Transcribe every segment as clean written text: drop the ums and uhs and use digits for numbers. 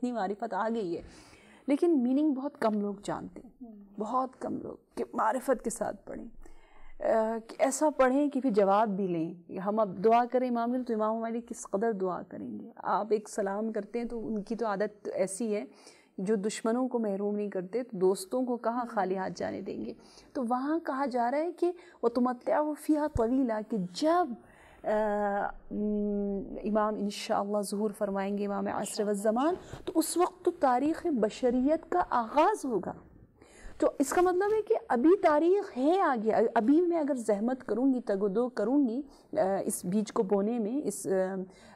اتنی معرفت آ گئی ہے، لیکن میننگ بہت کم لوگ جانتے ہیں، بہت کم لوگ، کہ معرفت کے ساتھ پڑھیں، کہ ایسا پڑھیں کہ پھر جواب بھی لیں. ہم اب دعا کریں امام تو امام ہمارے لیے کس قدر دعا کریں گے. آپ ایک سلام کرتے ہیں تو ان کی تو عادت ایسی ہے جو دشمنوں کو محروم نہیں کرتے، تو دوستوں کو کہاں خالی ہاتھ جانے دیں گے. تو وہاں کہا جا رہا ہے کہ وَتُمَتِّعُ فِيهَا طَوِيلًا، کہ جب امام انشاءاللہ ظہور فرمائیں گے، امام عصر والزمان، تو اس وقت تو تاریخ بشریت کا آغاز ہوگا. تو اس کا مطلب ہے کہ ابھی تاریخ ہے آگے. ابھی میں اگر زحمت کروں گی، تگ و دو کروں گی اس بیج کو بونے میں، اس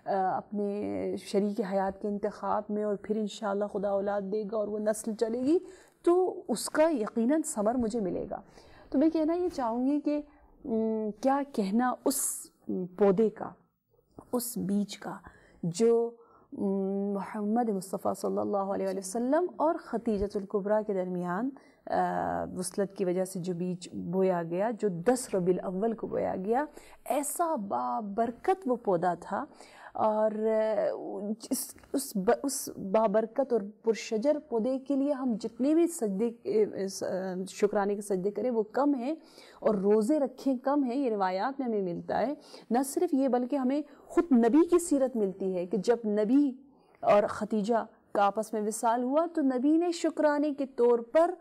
اپنے شریک حیات کے انتخاب میں، اور پھر انشاءاللہ خدا اولاد دے گا اور وہ نسل چلے گی، تو اس کا یقیناً ثمر مجھے ملے گا. تو میں کہنا یہ چاہوں گی کہ کیا کہنا اس پودے کا، اس بیج کا جو محمد مصطفیٰ صلی اللہ علیہ وسلم اور خدیجۃ الکبریٰ کے درمیان وصلت کی وجہ سے جو بیج بویا گیا، جو 10 ربیع الاول کو بویا گیا، ایسا بابرکت وہ پودا تھا. اور اس بابرکت اور پرشجر پودے کے لیے ہم جتنے بھی سجدے، شکرانے کے سجدے کریں وہ کم ہیں، اور روزے رکھیں کم ہیں. یہ روایات میں ہمیں ملتا ہے. نہ صرف یہ بلکہ ہمیں خود نبی کی سیرت ملتی ہے کہ جب نبی اور خدیجہ کا آپس میں وصال ہوا تو نبی نے شکرانے کے طور پر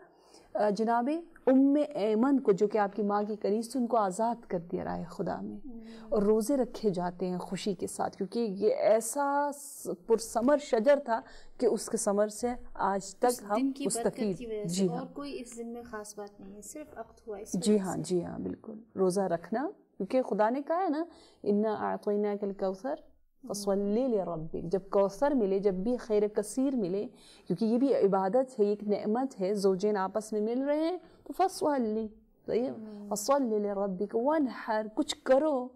جناب ام ایمن کو، جو کہ آپ کی ماں کی قریب سے، ان کو آزاد کر دیا راہ خدا میں، اور روزے رکھے جاتے ہیں خوشی کے ساتھ، کیونکہ یہ ایسا پرثمر شجر تھا کہ اس کے ثمر سے آج تک ہم مستفید. جی ہاں، اور کوئی اس دن میں خاص بات نہیں ہے، صرف وقت ہوا اس. جی ہاں، جی ہاں، بالکل. روزہ رکھنا، کیونکہ خدا نے کہا ہے نا اِنَّا أَعْطَيْنَاكَ الْكَوْثَرَ فَصَلِّ لِرَبِّكَ. جب کوثر ملے، جب بھی خیر کثیر ملے، کیونکہ یہ بھی عبادت ہے، ایک نعمت ہے، زوجین آپس میں مل رہے ہیں، تو فَصَلِّ فَصَلِّ لِرَبِّكَ وَانْحَرْ. کچھ کرو،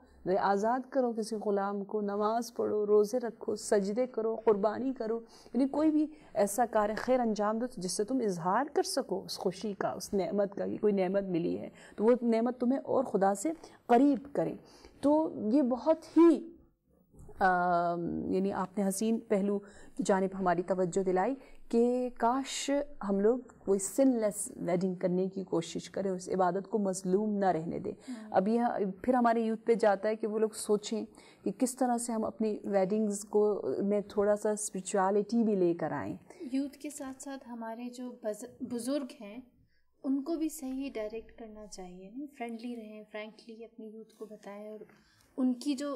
آزاد کرو کسی غلام کو، نماز پڑھو، روزے رکھو، سجدے کرو، قربانی کرو، یعنی کوئی بھی ایسا کار خیر انجام دو جس سے تم اظہار کر سکو اس خوشی کا، اس نعمت کا، کہ کوئی نعمت ملی ہے تو وہ نعمت تمہیں اور خدا سے قریب کرے. تو یہ بہت ہی یعنی آپ نے حسین پہلو کی جانب ہماری توجہ دلائی کہ کاش ہم لوگ کوئی سن لیس ویڈنگ کرنے کی کوشش کریں، اس عبادت کو مظلوم نہ رہنے دیں. اب یہ پھر ہمارے یوتھ پہ جاتا ہے کہ وہ لوگ سوچیں کہ کس طرح سے ہم اپنی ویڈنگز کو میں تھوڑا سا اسپرچوالٹی بھی لے کر آئیں. یوتھ کے ساتھ ساتھ ہمارے جو بزرگ ہیں ان کو بھی صحیح ڈائریکٹ کرنا چاہیے، فرینڈلی رہیں، فرینکلی اپنی یوتھ کو بتائیں، اور ان کی جو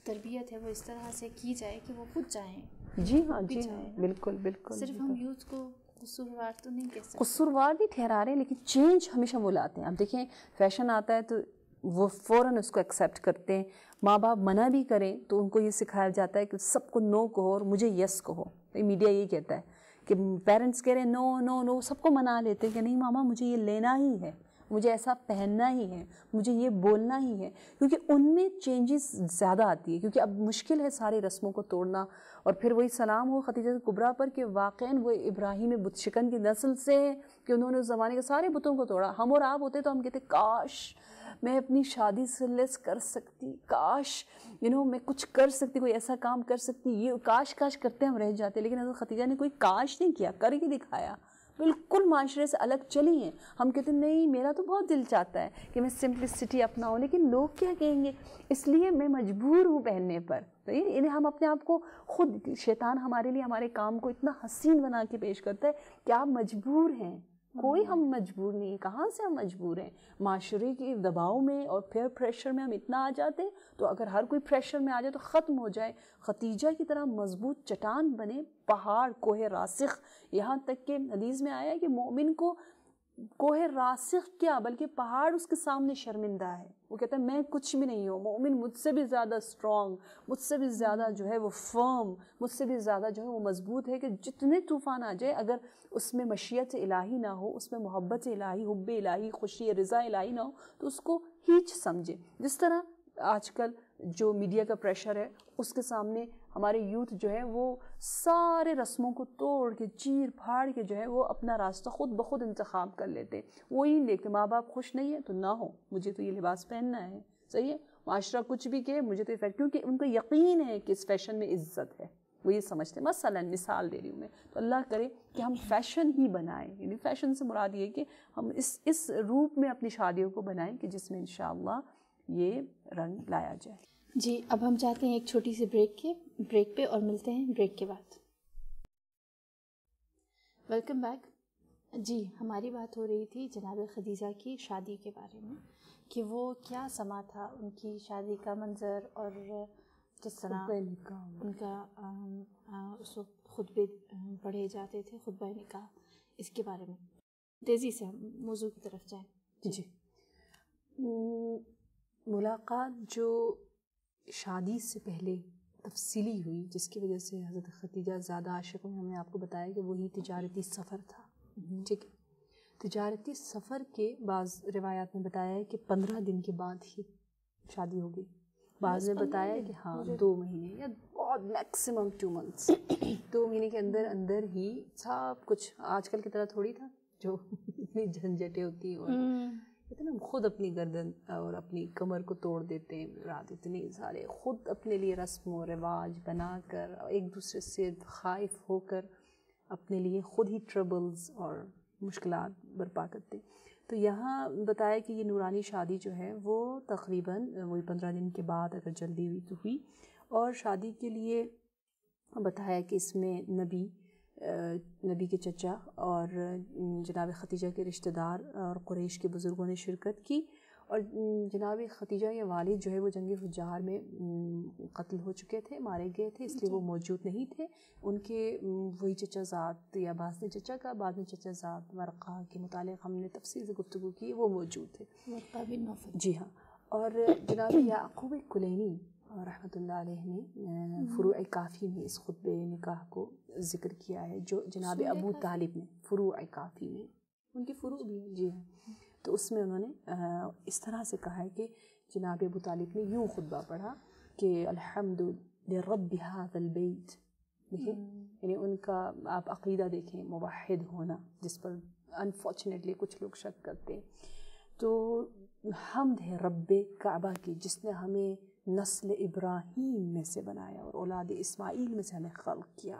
تربیت ہے وہ اس طرح سے کی جائے کہ وہ خود چاہیں. جی ہاں، جی ہاں، بالکل بالکل. صرف ہم یوتھ کو قصوروار تو نہیں کہہ سکتے، قصوروار بھی ٹھہرا رہے ہیں، لیکن چینج ہمیشہ وہ لاتے ہیں. اب دیکھیں فیشن آتا ہے تو وہ فوراً اس کو ایکسیپٹ کرتے ہیں. ماں باپ منع بھی کریں تو ان کو یہ سکھایا جاتا ہے کہ سب کو نو کہو اور مجھے یس کہو. میڈیا یہی کہتا ہے کہ پیرنٹس کہہ رہے ہیں نو نو نو، سب کو منا لیتے ہیں کہ نہیں ماما مجھے یہ لینا ہی ہے، مجھے ایسا پہننا ہی ہے، مجھے یہ بولنا ہی ہے، کیونکہ ان میں چینجز زیادہ آتی ہے. کیونکہ اب مشکل ہے سارے رسموں کو توڑنا. اور پھر وہی سلام ہو خدیجہ کبریٰ پر کہ واقعاً وہ ابراہیم بت شکن کی نسل سے کہ انہوں نے اس زمانے کے سارے بتوں کو توڑا. ہم اور آپ ہوتے تو ہم کہتے کاش میں اپنی شادی سے لیس کر سکتی، کاش میں کچھ کر سکتی، کوئی ایسا کام کر سکتی. یہ کاش کاش کرتے ہم رہ جاتے، لیکن حضرت خدیجہ نے کوئی کاش نہیں کیا، کر کے دکھایا. بالکل معاشرے سے الگ چلی ہیں. ہم کہتے ہیں نہیں میرا تو بہت دل چاہتا ہے کہ میں سمپلسٹی اپناؤں، لیکن لوگ کیا کہیں گے، اس لیے میں مجبور ہوں پہننے پر. یعنی ہم اپنے آپ کو خود، شیطان ہمارے لیے ہمارے کام کو اتنا حسین بنا کے پیش کرتا ہے کہ آپ مجبور ہیں. کوئی ہم مجبور نہیں، کہاں سے ہم مجبور ہیں؟ معاشرے کے دباؤ میں اور پھر پریشر میں ہم اتنا آ جاتے ہیں. تو اگر ہر کوئی پریشر میں آ جائے تو ختم ہو جائے. خدیجہ کی طرح مضبوط چٹان بنے، پہاڑ، کوہ راسخ. یہاں تک کہ حدیث میں آیا ہے کہ مومن کو کوہ راسخ کیا بلکہ پہاڑ اس کے سامنے شرمندہ ہے. وہ کہتا ہے میں کچھ بھی نہیں ہوں، مومن مجھ سے بھی زیادہ اسٹرانگ، مجھ سے بھی زیادہ جو ہے وہ فرم، مجھ سے بھی زیادہ جو ہے وہ مضبوط ہے، کہ جتنے طوفان آ جائے اگر اس میں مشیت الہی نہ ہو، اس میں محبت الہی، حب الہی، خوشی، رضا الہی نہ ہو تو اس کو ہیچ سمجھے. جس طرح آج کل جو میڈیا کا پریشر ہے اس کے سامنے ہمارے یوتھ جو ہے وہ سارے رسموں کو توڑ کے چیر پھاڑ کے جو ہے وہ اپنا راستہ خود بخود انتخاب کر لیتے. وہی دیکھتے ماں باپ خوش نہیں ہے تو نہ ہو، مجھے تو یہ لباس پہننا ہے. صحیح ہے، معاشرہ کچھ بھی کہے مجھے تو کیونکہ ان کو یقین ہے کہ اس فیشن میں عزت ہے. وہ یہ سمجھتے ہیں. مثلاً مثال دے رہی ہوں میں, تو اللہ کرے کہ ہم فیشن ہی بنائیں, یعنی فیشن سے مراد یہ کہ ہم اس روپ میں اپنی شادیوں کو بنائیں کہ جس میں انشاءاللہ یہ رنگ لایا جائے. جی اب ہم چاہتے ہیں ایک چھوٹی سی بریک پہ اور ملتے ہیں بریک کے بعد. Welcome back. جی ہماری بات ہو رہی تھی جناب خدیجہ کی شادی کے بارے میں کہ وہ کیا سما تھا ان کی شادی کا منظر اور کس طرح ان کا اس وقت خطبے پڑھے جاتے تھے, خطبہ نکاح, اس کے بارے میں تیزی سے ہم موضوع کی طرف جائیں. جی ملاقات جو شادی سے پہلے تفصیلی ہوئی جس کی وجہ سے حضرت خدیجہ زیادہ عاشق ہوئی, ہم نے آپ کو بتایا کہ وہی تجارتی سفر تھا. ٹھیک ہے, تجارتی سفر کے بعض روایات میں بتایا ہے کہ 15 دن کے بعد ہی شادی ہو گئی, بعض نے بتایا کہ ہاں 2 مہینے یا بہت میکسیمم 2 months, 2 مہینے کے اندر اندر ہی سب کچھ. آج کل کی طرح تھوڑی تھا جو اتنی جھنجھٹیں ہوتی اور کہتے ہیں نا خود اپنی گردن اور اپنی کمر کو توڑ دیتے ہیں, رات اتنے سارے خود اپنے لیے رسم و رواج بنا کر ایک دوسرے سے خائف ہو کر اپنے لیے خود ہی ٹربلز اور مشکلات برپا کرتے. تو یہاں بتایا کہ یہ نورانی شادی جو ہے وہ تقریباً وہی 15 دن کے بعد اگر جلدی ہوئی تو ہوئی. اور شادی کے لیے بتایا کہ اس میں نبی کے چچا اور جناب خدیجہ کے رشتہ دار اور قریش کے بزرگوں نے شرکت کی. اور جناب خدیجہ کے والد جو ہے وہ جنگ فجار میں قتل ہو چکے تھے, مارے گئے تھے, اس لیے وہ موجود نہیں تھے. ان کے وہی چچا زاد یا بعض نے چچا کا, بعد میں چچا زاد ورقہ کے متعلق ہم نے تفصیل سے گفتگو کی, وہ موجود تھے. جی ہاں. اور جناب یعقوب کلینی رحمۃ اللہ علیہ نے فروع کافی میں اس خطبہ نکاح کو ذکر کیا ہے, جو جناب ابو طالب نے فروع کافی میں, ان کی فروع بھی ہیں. جی ہاں. تو اس میں انہوں نے اس طرح سے کہا ہے کہ جناب ابو طالب نے یوں خطبہ پڑھا کہ الحمد لرب هذا البیت. دیکھیں یعنی ان کا آپ عقیدہ دیکھیں, موحد ہونا, جس پر انفارچونیٹلی کچھ لوگ شک کرتے ہیں. تو حمد ہے رب کعبہ کی جس نے ہمیں نسل ابراہیم میں سے بنایا اور اولاد اسماعیل میں سے ہمیں خلق کیا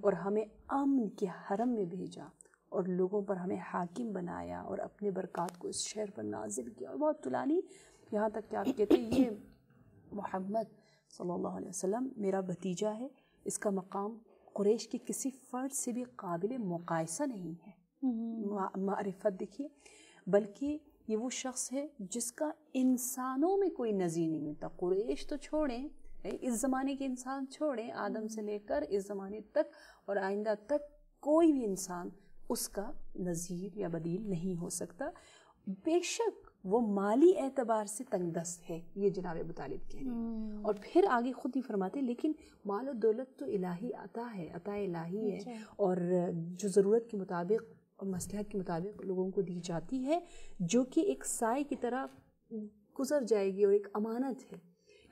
اور ہمیں امن کے حرم میں بھیجا اور لوگوں پر ہمیں حاکم بنایا اور اپنے برکات کو اس شہر پر نازل کیا. اور بہت طولانی, یہاں تک کہ آپ کہتے ہیں یہ محمد صلی اللہ علیہ وسلم میرا بھتیجا ہے, اس کا مقام قریش کے کسی فرد سے بھی قابل مقایسہ نہیں ہے. معرفت دیکھیے, بلکہ یہ وہ شخص ہے جس کا انسانوں میں کوئی نظیر نہیں ملتا. قریش تو چھوڑیں, اس زمانے کے انسان چھوڑیں, آدم سے لے کر اس زمانے تک اور آئندہ تک کوئی بھی انسان اس کا نظیر یا بدیل نہیں ہو سکتا. بے شک وہ مالی اعتبار سے تنگ دست ہے, یہ جناب ابو طالب کہہ رہے ہیں. اور پھر آگے خود ہی فرماتے لیکن مال و دولت تو الہی عطا ہے, عطا الہی ہے, اور جو ضرورت کے مطابق اور مصلحت کے مطابق لوگوں کو دی جاتی ہے, جو کہ ایک سائے کی طرح گزر جائے گی اور ایک امانت ہے.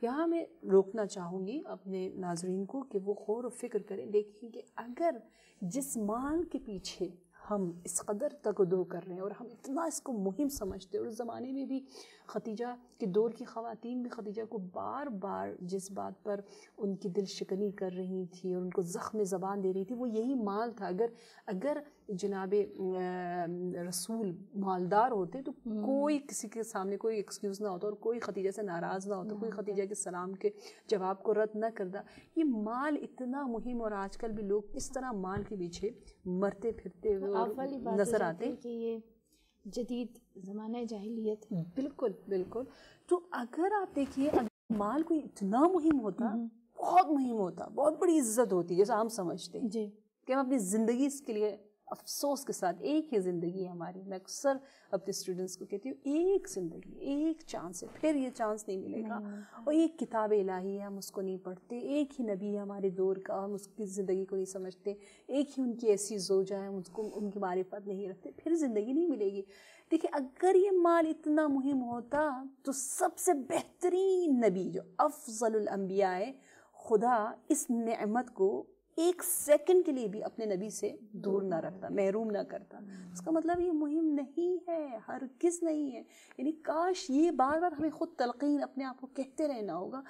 یہاں میں روکنا چاہوں گی اپنے ناظرین کو کہ وہ غور و فکر کریں, دیکھیں کہ اگر جس مال کے پیچھے ہم اس قدر تقدو کر رہے ہیں اور ہم اتنا اس کو مہم سمجھتے ہیں, اور اس زمانے میں بھی خدیجہ کے دور کی خواتین بھی خدیجہ کو بار بار جس بات پر ان کی دل شکنی کر رہی تھی اور ان کو زخم زبان دے رہی تھی وہ یہی مال تھا. اگر جناب رسول مالدار ہوتے تو کوئی کسی کے سامنے کوئی ایکسکیوز نہ ہوتا اور کوئی خدیجہ سے ناراض نہ ہوتا, کوئی خدیجہ کے سلام کے جواب کو رد نہ کرتا. یہ مال اتنا مہم, اور آج کل بھی لوگ اس طرح مال کے پیچھے مرتے پھرتے ہوئے نظر آتے ہیں کہ یہ جدید زمانہ جاہلیت ہے. بالکل بالکل. تو اگر آپ دیکھیے اگر مال کوئی اتنا مہم ہوتا, بہت مہم ہوتا, بہت بڑی عزت ہوتی جیسا ہم سمجھتے ہیں جی کہ ہم اپنی زندگی اس کے لیے افسوس کے ساتھ, ایک ہی زندگی ہے ہماری, میں اکثر اپنے اسٹوڈنٹس کو کہتی ہوں ایک زندگی, ایک چانس ہے, پھر یہ چانس نہیں ملے گا. اور ایک کتاب الہی ہے, ہم اس کو نہیں پڑھتے. ایک ہی نبی ہے ہمارے دور کا, ہم اس کی زندگی کو نہیں سمجھتے. ایک ہی ان کی ایسی زوجہ ہیں, ہم اس کو ان کی معرفت نہیں رکھتے, پھر زندگی نہیں ملے گی. دیکھیں اگر یہ مال اتنا مہم ہوتا تو سب سے بہترین نبی جو افضل الانبیاء ہے, خدا اس نعمت کو ایک سیکنڈ کے لیے بھی اپنے نبی سے دور نہ رکھتا, محروم نہ کرتا. اس کا مطلب یہ مہم نہیں ہے, ہرگز نہیں ہے. یعنی کاش یہ بار بار ہمیں خود تلقین اپنے آپ کو کہتے رہنا ہوگا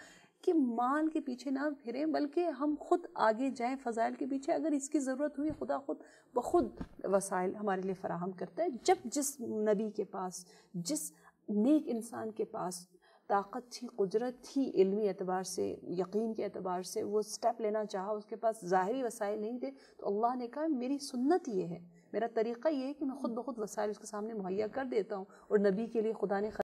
کہ مال کے پیچھے نہ پھریں بلکہ ہم خود آگے جائیں فضائل کے پیچھے. اگر اس کی ضرورت ہوئی خدا خود بخود وسائل ہمارے لیے فراہم کرتا ہے. جب جس نبی کے پاس, جس نیک انسان کے پاس طاقت تھی, قدرت تھی, علمی اعتبار سے, یقین کے اعتبار سے وہ سٹیپ لینا چاہا, اس کے پاس ظاہری وسائل نہیں تھے, تو اللہ نے کہا میری سنت یہ ہے, میرا طریقہ یہ ہے کہ میں خود بخود وسائل اس کے سامنے مہیا کر دیتا ہوں. اور نبی کے لیے خدا نے